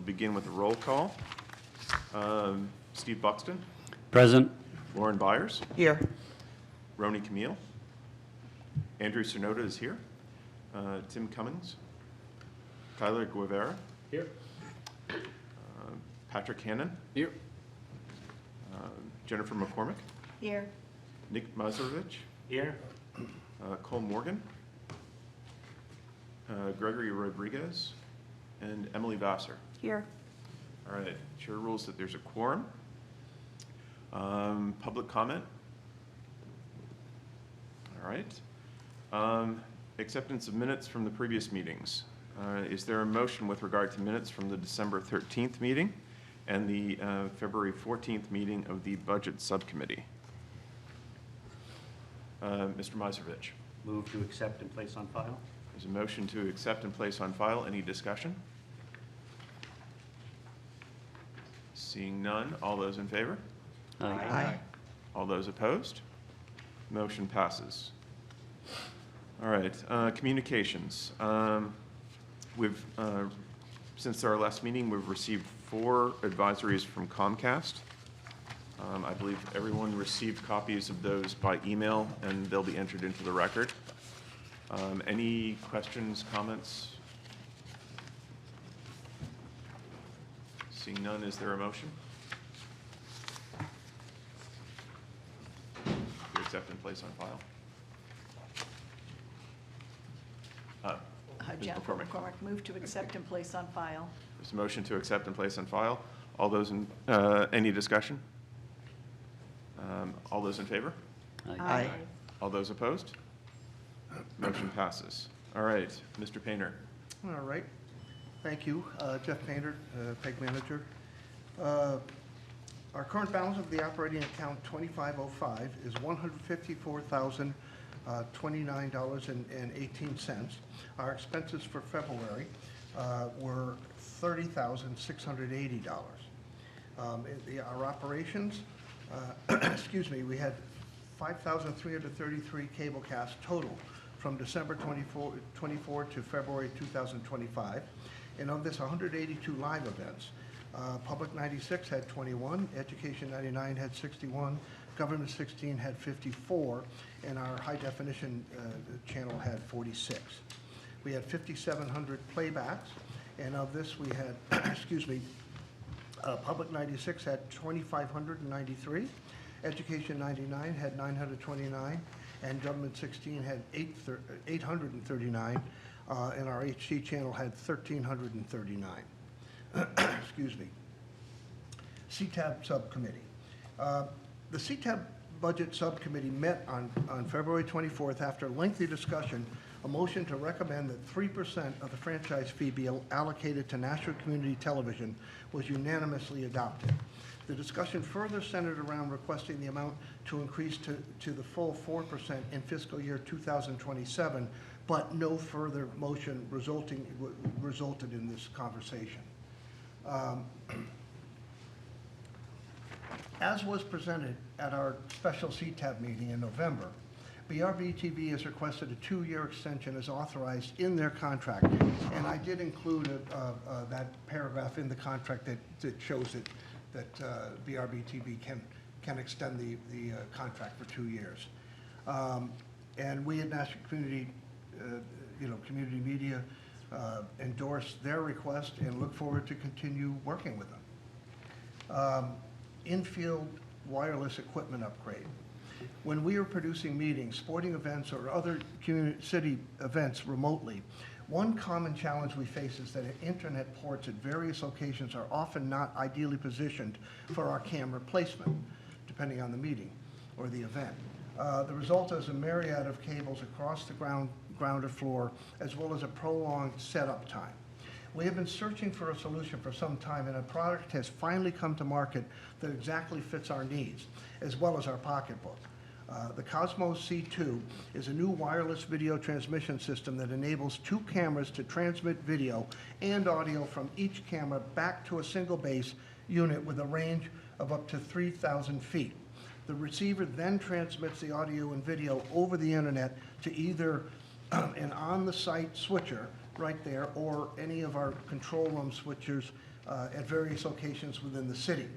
begin with a roll call. Steve Buxton, Present. Lauren Byers, Here. Roni Camille, Andrew Cernota is here, Tim Cummings, Tyler Guevara, Here. Patrick Hannon, Here. Jennifer McCormick, Here. Nick Mazerovich, Here. Cole Morgan, Gregory Rodriguez, and Emily Vassar. Here. All right, chair rules that there's a quorum. Public comment? All right. Acceptance of minutes from the previous meetings. Is there a motion with regard to minutes from the December 13th meeting and the February 14th meeting of the Budget Subcommittee? Mr. Mazerovich, Move to accept and place on file. there's a motion to accept and place on file. Any discussion? Seeing none, all those in favor? Aye. All those opposed? Motion passes. All right, communications. Since our last meeting, we've received 4 advisories from Comcast. I believe everyone received copies of those by email, and they'll be entered into the record. Any questions, comments? Seeing none, is there a motion? To accept and place on file? Ms. Jennifer McCormick. McCormick, move to accept and place on file. There's a motion to accept and place on file. All those in, any discussion? All those in favor? Aye. All those opposed? Motion passes. All right, Mr. Painter. All right, thank you. Jeff Painter, PEG Manager. Our current balance of the operating account 2505 is $154,029.18. Our expenses for February were $30,680. Our operations, excuse me, we had 5,333 cable casts total from December 24 to February 2025. And of this, 182 live events. Public 96 had 21, Education 99 had 61, Government 16 had 54, and our high definition channel had 46. We had 5,700 playbacks, and of this we had, excuse me, Public 96 had 2,593, Education 99 had 929, and Government 16 had 839, and our HC channel had 1,339. Excuse me. CTAB Subcommittee. The CTAB Budget Subcommittee met on February 24th after lengthy discussion. A motion to recommend that 3% of the franchise fee be allocated to National Community Television was unanimously adopted. The discussion further centered around requesting the amount to increase to the full 4% in fiscal year 2027, but no further motion resulted in this conversation. As was presented at our special CTAB meeting in November, BRB TV has requested a 2-year extension as authorized in their contract. And I did include that paragraph in the contract that shows that BRB TV can extend the contract for 2 years. And we at National Community, Community Media endorse their request and look forward to continue working with them. In-field wireless equipment upgrade. When we are producing meetings, sporting events, or other city events remotely, one common challenge we face is that internet ports at various locations are often not ideally positioned for our camera placement, depending on the meeting or the event. The result is a myriad of cables across the grounded floor, as well as a prolonged setup time. We have been searching for a solution for some time, and a product has finally come to market that exactly fits our needs, as well as our pocketbook. The Cosmos C2 is a new wireless video transmission system that enables 2 cameras to transmit video and audio from each camera back to a single base unit with a range of up to 3,000 feet. The receiver then transmits the audio and video over the internet to either an on-the-site switcher right there, or any of our control room switchers at various locations within the city.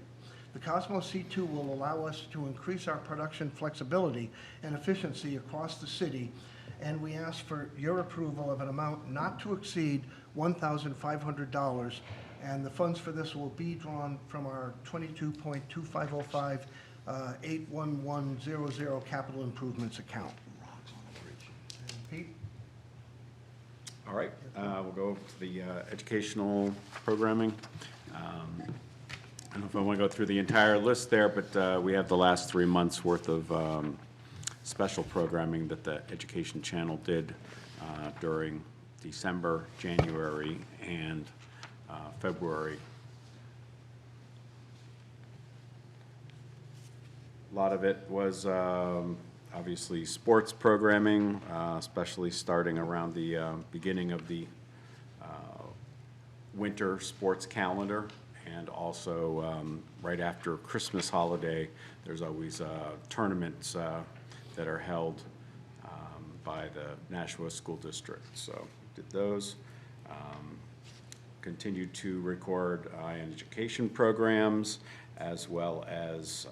The Cosmos C2 will allow us to increase our production flexibility and efficiency across the city, and we ask for your approval of an amount not to exceed $1,500, and the funds for this will be drawn from our 22.2505 81100 capital improvements account. Pete? All right, we'll go to the educational programming. I don't know if I want to go through the entire list there, but we have the last 3 months' worth of special programming that the Education Channel did during December, January, and February. A lot of it was obviously sports programming, especially starting around the beginning of the winter sports calendar, and also right after Christmas holiday, there's always tournaments that are held by the Nashua School District. So did those. Continued to record in education programs, as well as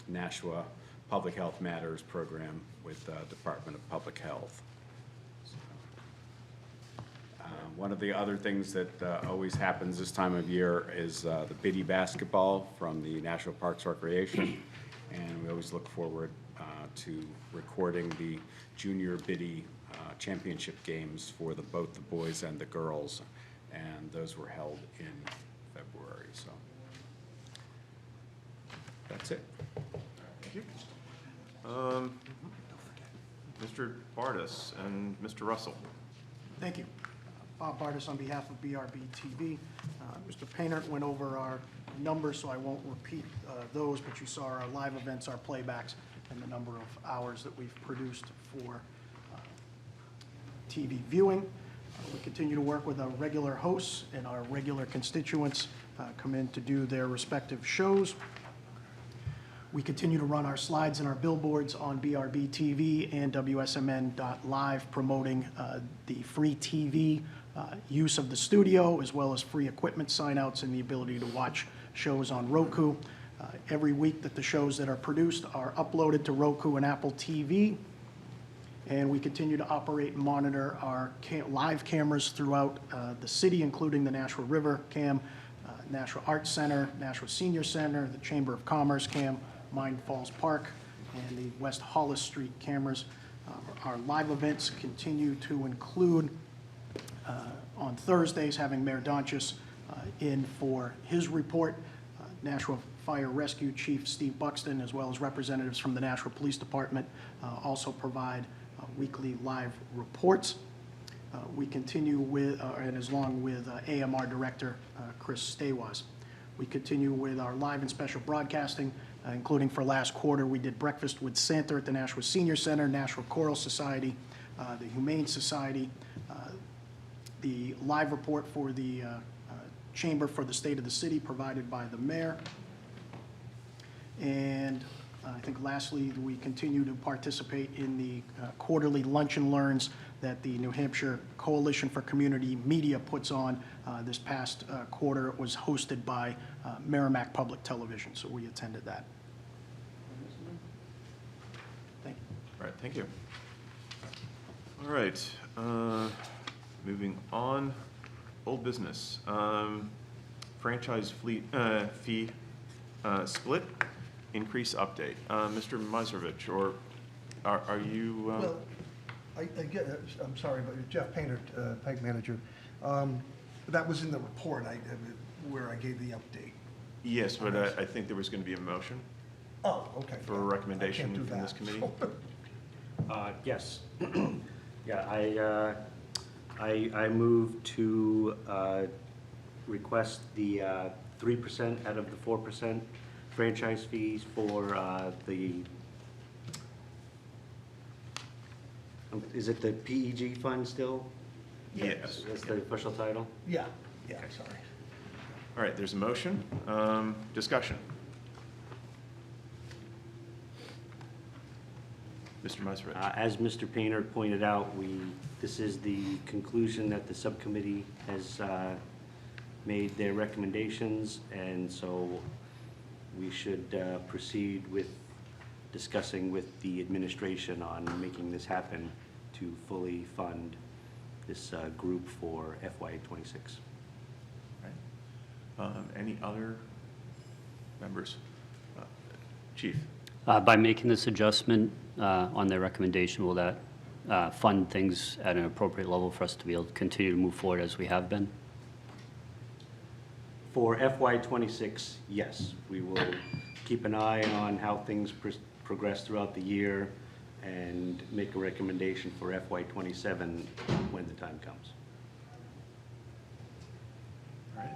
Nashua Public Health Matters program with Department of Public Health. One of the other things that always happens this time of year is the Biddy basketball from the National Parks Recreation, and we always look forward to recording the junior Biddy championship games for both the boys and the girls, and those were held in February. So that's it. Thank you. Mr. Bardis and Mr. Russell. Thank you. Bob Bardis on behalf of BRB TV. Mr. Painter went over our numbers, so I won't repeat those, but you saw our live events, our playbacks, and the number of hours that we've produced for TV viewing. We continue to work with our regular hosts, and our regular constituents come in to do their respective shows. We continue to run our slides and our billboards on BRB TV and WSMN.live, promoting the free TV use of the studio, as well as free equipment sign-outs and the ability to watch shows on Roku. Every week that the shows that are produced are uploaded to Roku and Apple TV. And we continue to operate and monitor our live cameras throughout the city, including the Nashua River Cam, Nashua Arts Center, Nashua Senior Center, the Chamber of Commerce Cam, Mine Falls Park, and the West Hollis Street cameras. Our live events continue to include, on Thursdays, having Mayor Donchis in for his report, Nashua Fire Rescue Chief Steve Buxton, as well as representatives from the Nashua Police Department, also provide weekly live reports. We continue with, and as long with AMR Director Chris Stawas. We continue with our live and special broadcasting, including for last quarter, we did Breakfast with Santa at the Nashua Senior Center, Nashua Choral Society, the Humane Society, the live report for the Chamber for the State of the City provided by the Mayor. And I think lastly, we continue to participate in the quarterly lunch and learns that the New Hampshire Coalition for Community Media puts on. This past quarter, it was hosted by Merrimack Public Television, so we attended that. Thank you. All right, thank you. All right, moving on. Old business. Franchise fee split increase update. Mr. Mizrovich, or are you? Well, I get it. I'm sorry, but Jeff Painter, Peg Manager, that was in the report where I gave the update. Yes, but I think there was going to be a motion Oh, okay. for a recommendation I can't do from this that, committee. so. Yes. Yeah, I move to request the 3% out of the 4% franchise fees for is it the PEG fund still? Yes. That's the official title? Yeah, sorry. All right, there's a motion. Discussion. Mr. Mr. Meisrich. As Mr. Painter pointed out, this is the conclusion that the subcommittee has made their recommendations, and so we should proceed with discussing with the administration on making this happen to fully fund this group for FY '26. Any other members? Chief? By making this adjustment on their recommendation, will that fund things at an appropriate level for us to be able to continue to move forward as we have been? For FY '26, yes, we will keep an eye on how things progress throughout the year and make a recommendation for FY '27 when the time comes. All right.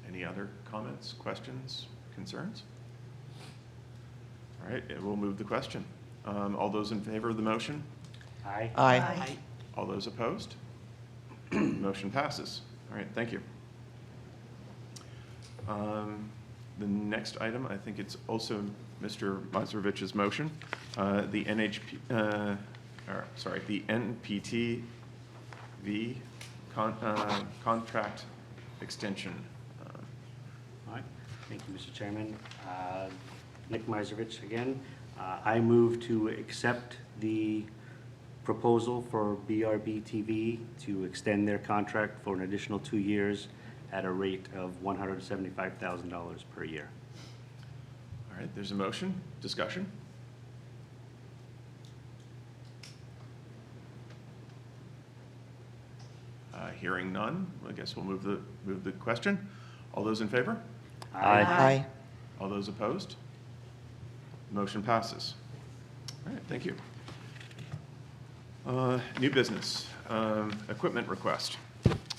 Any other comments, questions, concerns? All right, we'll move the question. All those in favor of the motion? Aye. Aye. All those opposed? Motion passes. All right, thank you. The next item, I think it's also Mr. Mazerovich's motion, the NPTV contract extension. All right, thank you, Mr. Chairman. Nick Miservich again. I move to accept the proposal for BRB TV to extend their contract for an additional 2 years at a rate of $175,000 per year. All right, there's a motion. Discussion? Hearing none, I guess we'll move the question. All those in favor? Aye. All those opposed? Motion passes. All right, thank you. New business, equipment request.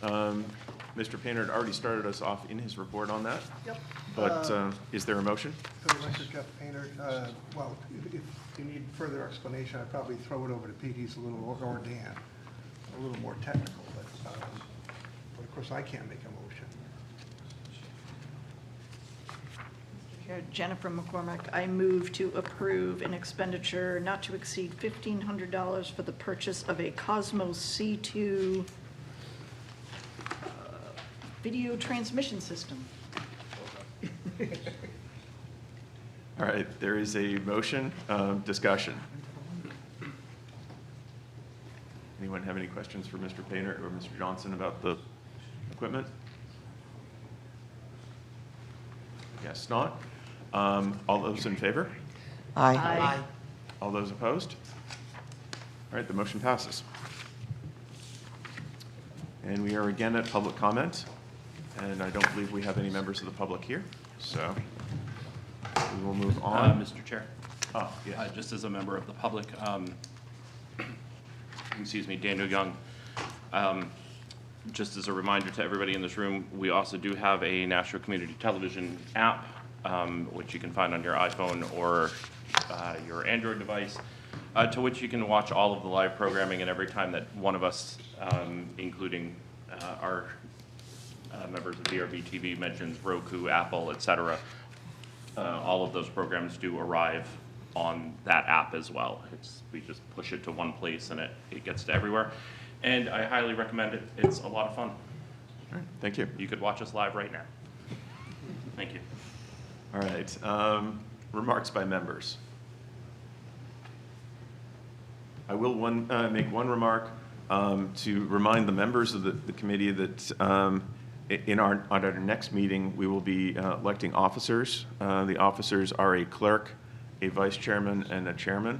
Mr. Painter had already started us off in his report on that. Yep. But is there a motion? For the record, Jeff Painter, well, if you need further explanation, I'd probably throw it over to Pete. He's a little, or Dan, a little more technical, but of course I can't make a motion. Chair Jennifer McCormick, I move to approve an expenditure not to exceed $1,500 for the purchase of a Cosmos C2 video transmission system. All right, there is a motion, discussion. Anyone have any questions for Mr. Painter or Mr. Johnson about the equipment? Guess not. All those in favor? Aye. All those opposed? All right, the motion passes. And we are again at public comment, and I don't believe we have any members of the public here, so we will move on. Mr. Chair, Oh, yes. just as a member of the public, excuse me, Daniel Young, just as a reminder to everybody in this room, we also do have a National Community Television app, which you can find on your iPhone or your Android device, to which you can watch all of the live programming, and every time that one of us, including our members of BRB TV mentions Roku, Apple, etc., all of those programs do arrive on that app as well. We just push it to one place and it gets to everywhere. And I highly recommend it. It's a lot of fun. All right, thank you. You could watch us live right now. Thank you. All right, remarks by members. I will make one remark to remind the members of the committee that on our next meeting, we will be electing officers. The officers are a clerk, a vice chairman, and a chairman.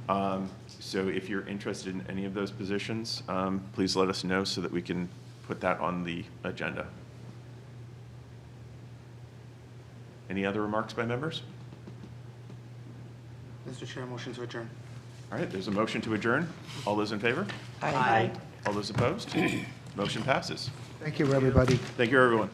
So if you're interested in any of those positions, please let us know so that we can put that on the agenda. Any other remarks by members? Mr. Chair, motion to adjourn. All right, there's a motion to adjourn. All those in favor? Aye. All those opposed? Motion passes. Thank you, everybody. Thank you, everyone.